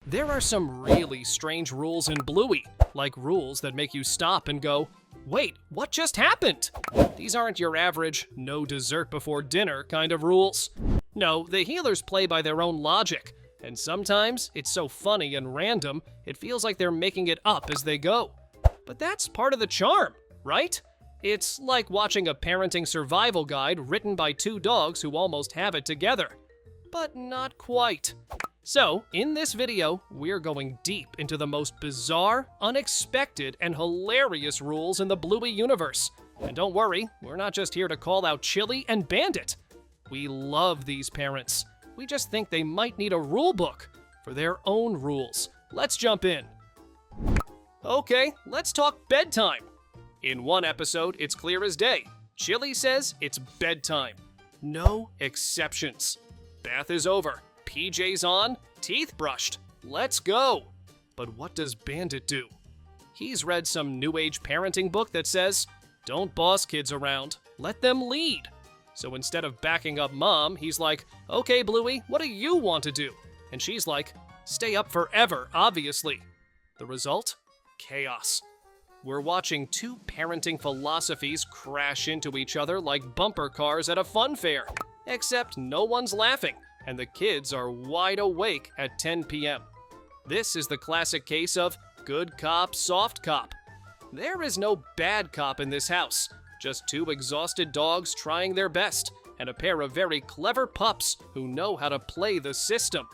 There are some really strange rules in Bluey, like rules that make you stop and go, wait, what just happened? These aren't your average no dessert before dinner kind of rules. No, the healers play by their own logic, and sometimes it's so funny and random, it feels like they're making it up as they go. But that's part of the charm, right? It's like watching a parenting survival guide written by two dogs who almost have it together. But not quite. So, in this video, we're going deep into the most bizarre, unexpected, and hilarious rules in the Bluey universe. And don't worry, we're not just here to call out Chili and Bandit. We love these parents. We just think they might need a rule book for their own rules. Let's jump in. Okay, let's talk bedtime. In one episode, it's clear as day. Chili says it's bedtime. No exceptions. Bath is over. PJs on, teeth brushed. Let's go. But what does Bandit do? He's read some new age parenting book that says, don't boss kids around, let them lead. So instead of backing up Mom, he's like, okay, Bluey, what do you want to do? And she's like, stay up forever, obviously. The result? Chaos. We're watching two parenting philosophies crash into each other like bumper cars at a fun fair. Except no one's laughing, and the kids are wide awake at 10 p.m. This is the classic case of good cop, soft cop. There is no bad cop in this house, just two exhausted dogs trying their best, and a pair of very clever pups who know how to play the system.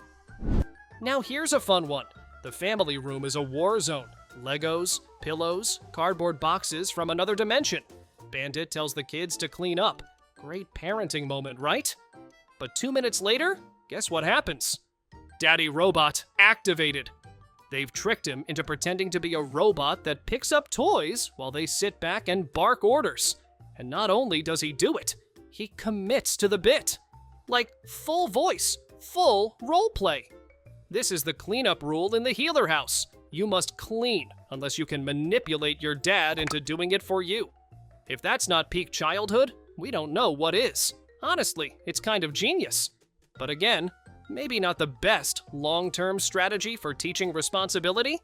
Now here's a fun one. The family room is a war zone. Legos, pillows, cardboard boxes from another dimension. Bandit tells the kids to clean up. Great parenting moment, right? But 2 minutes later, guess what happens? Daddy Robot activated. They've tricked him into pretending to be a robot that picks up toys while they sit back and bark orders. And not only does he do it, he commits to the bit. Like full voice, full role play. This is the cleanup rule in the healer house. You must clean unless you can manipulate your dad into doing it for you. If that's not peak childhood, we don't know what is. Honestly, it's kind of genius. But again, maybe not the best long-term strategy for teaching responsibility.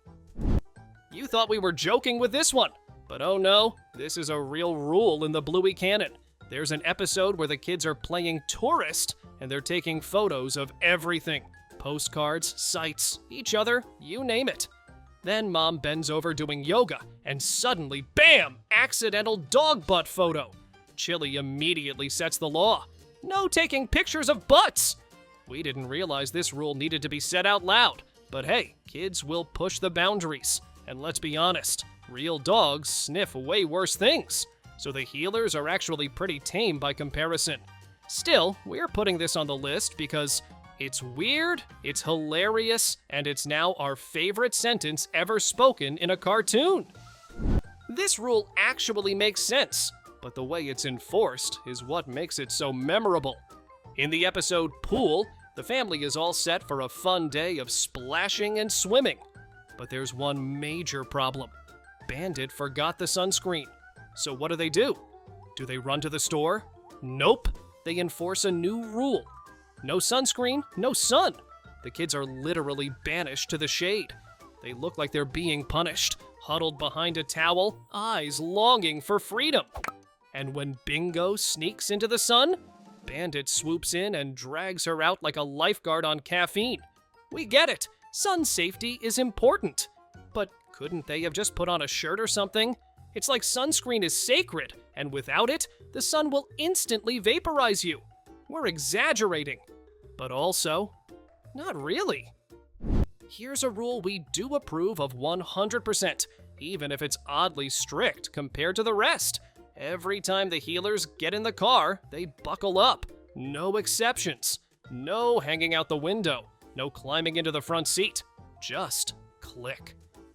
You thought we were joking with this one, but oh no, this is a real rule in the Bluey canon. There's an episode where the kids are playing tourist and they're taking photos of everything. Postcards, sights, each other, you name it. Then Mom bends over doing yoga, and suddenly, bam! Accidental dog butt photo. Chili immediately sets the law. No taking pictures of butts! We didn't realize this rule needed to be said out loud, but hey, kids will push the boundaries. And let's be honest, real dogs sniff way worse things, so the healers are actually pretty tame by comparison. Still, we're putting this on the list because it's weird, it's hilarious, and it's now our favorite sentence ever spoken in a cartoon. This rule actually makes sense, but the way it's enforced is what makes it so memorable. In the episode Pool, the family is all set for a fun day of splashing and swimming. But there's one major problem. Bandit forgot the sunscreen. So what do? Do they run to the store? Nope. They enforce a new rule. No sunscreen, no sun. The kids are literally banished to the shade. They look like they're being punished, huddled behind a towel, eyes longing for freedom. And when Bingo sneaks into the sun, Bandit swoops in and drags her out like a lifeguard on caffeine. We get it. Sun safety is important. But couldn't they have just put on a shirt or something? It's like sunscreen is sacred, and without it, the sun will instantly vaporize you. We're exaggerating. But also, not really. Here's a rule we do approve of 100%, even if it's oddly strict compared to the rest. Every time the healers get in the car, they buckle up. No exceptions. No hanging out the window. No climbing into the front seat. Just click.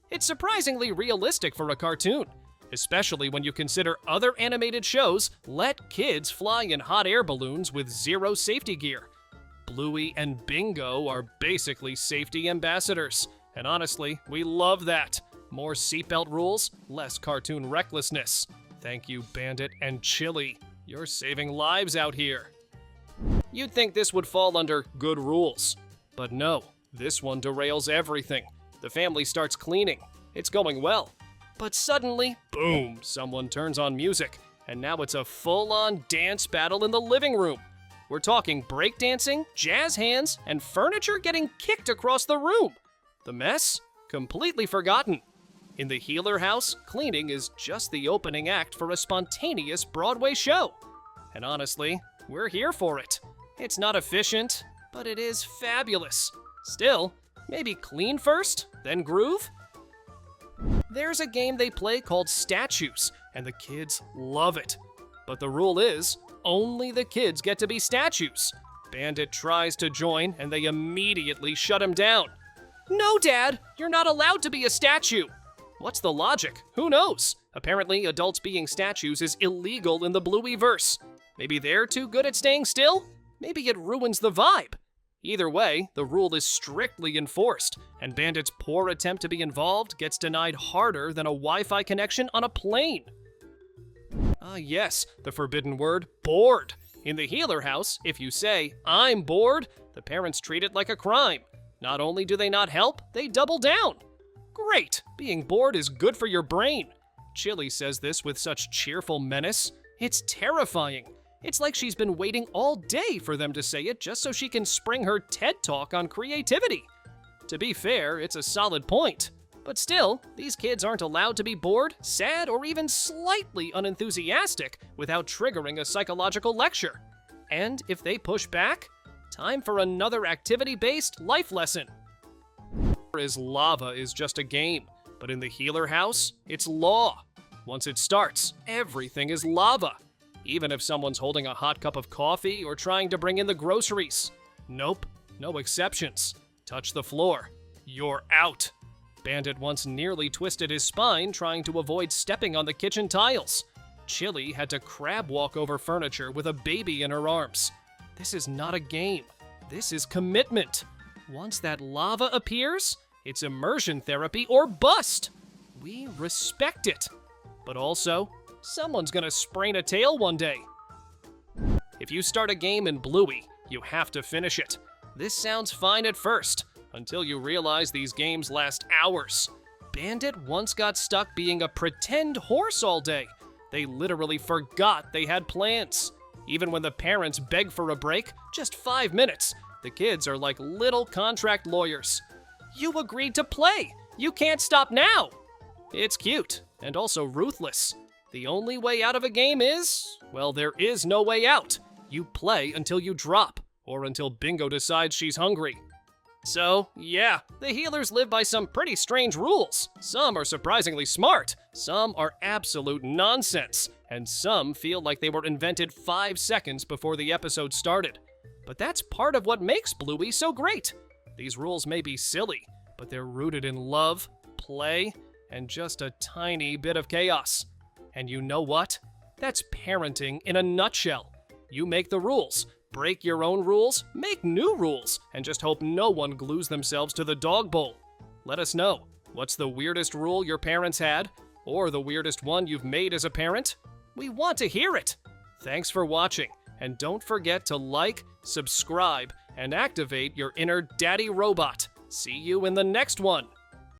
It's surprisingly realistic for a cartoon, especially when you consider other animated shows let kids fly in hot air balloons with zero safety gear. Bluey and Bingo are basically safety ambassadors, and honestly, we love that. More seatbelt rules, less cartoon recklessness. Thank you, Bandit and Chili. You're saving lives out here. You'd think this would fall under good rules, but no. This one derails everything. The family starts cleaning. It's going well. But suddenly, boom, someone turns on music, and now it's a full-on dance battle in the living room. We're talking breakdancing, jazz hands, and furniture getting kicked across the room. The mess? Completely forgotten. In the Healer house, cleaning is just the opening act for a spontaneous Broadway show. And honestly, we're here for it. It's not efficient, but it is fabulous. Still, maybe clean first, then groove? There's a game they play called Statues, and the kids love it. But the rule is, only the kids get to be statues. Bandit tries to join, and they immediately shut him down. No, Dad, you're not allowed to be a statue. What's the logic? Who knows? Apparently, adults being statues is illegal in the Bluey verse. Maybe they're too good at staying still? Maybe it ruins the vibe. Either way, the rule is strictly enforced, and Bandit's poor attempt to be involved gets denied harder than a Wi-Fi connection on a plane. Yes, the forbidden word, bored. In the Healer house, if you say, I'm bored, the parents treat it like a crime. Not only do they not help, they double down. Great, being bored is good for your brain. Chili says this with such cheerful menace. It's terrifying. It's like she's been waiting all day for them to say it just so she can spring her TED Talk on creativity. To be fair, it's a solid point. But still, these kids aren't allowed to be bored, sad, or even slightly unenthusiastic without triggering a psychological lecture. And if they push back, time for another activity-based life lesson. Lava is just a game, but in the Healer house, it's law. Once it starts, everything is lava. Even if someone's holding a hot cup of coffee or trying to bring in the groceries. Nope, no exceptions. Touch the floor. You're out. Bandit once nearly twisted his spine trying to avoid stepping on the kitchen tiles. Chili had to crab walk over furniture with a baby in her arms. This is not a game. This is commitment. Once that lava appears, it's immersion therapy or bust. We respect it. But also, someone's gonna sprain a tail one day. If you start a game in Bluey, you have to finish it. This sounds fine at first, until you realize these games last hours. Bandit once got stuck being a pretend horse all day. They literally forgot they had plans. Even when the parents beg for a break, just 5 minutes, the kids are like little contract lawyers. You agreed to play. You can't stop now. It's cute, and also ruthless. The only way out of a game is, well, there is no way out. You play until you drop, or until Bingo decides she's hungry. So, yeah, the Healers live by some pretty strange rules. Some are surprisingly smart, some are absolute nonsense, and some feel like they were invented 5 seconds before the episode started. But that's part of what makes Bluey so great. These rules may be silly, but they're rooted in love, play, and just a tiny bit of chaos. And you know what? That's parenting in a nutshell. You make the rules, break your own rules, make new rules, and just hope no one glues themselves to the dog bowl. Let us know. What's the weirdest rule your parents had? Or the weirdest one you've made as a parent? We want to hear it. Thanks for watching, and don't forget to like, subscribe, and activate your inner daddy robot. See you in the next one.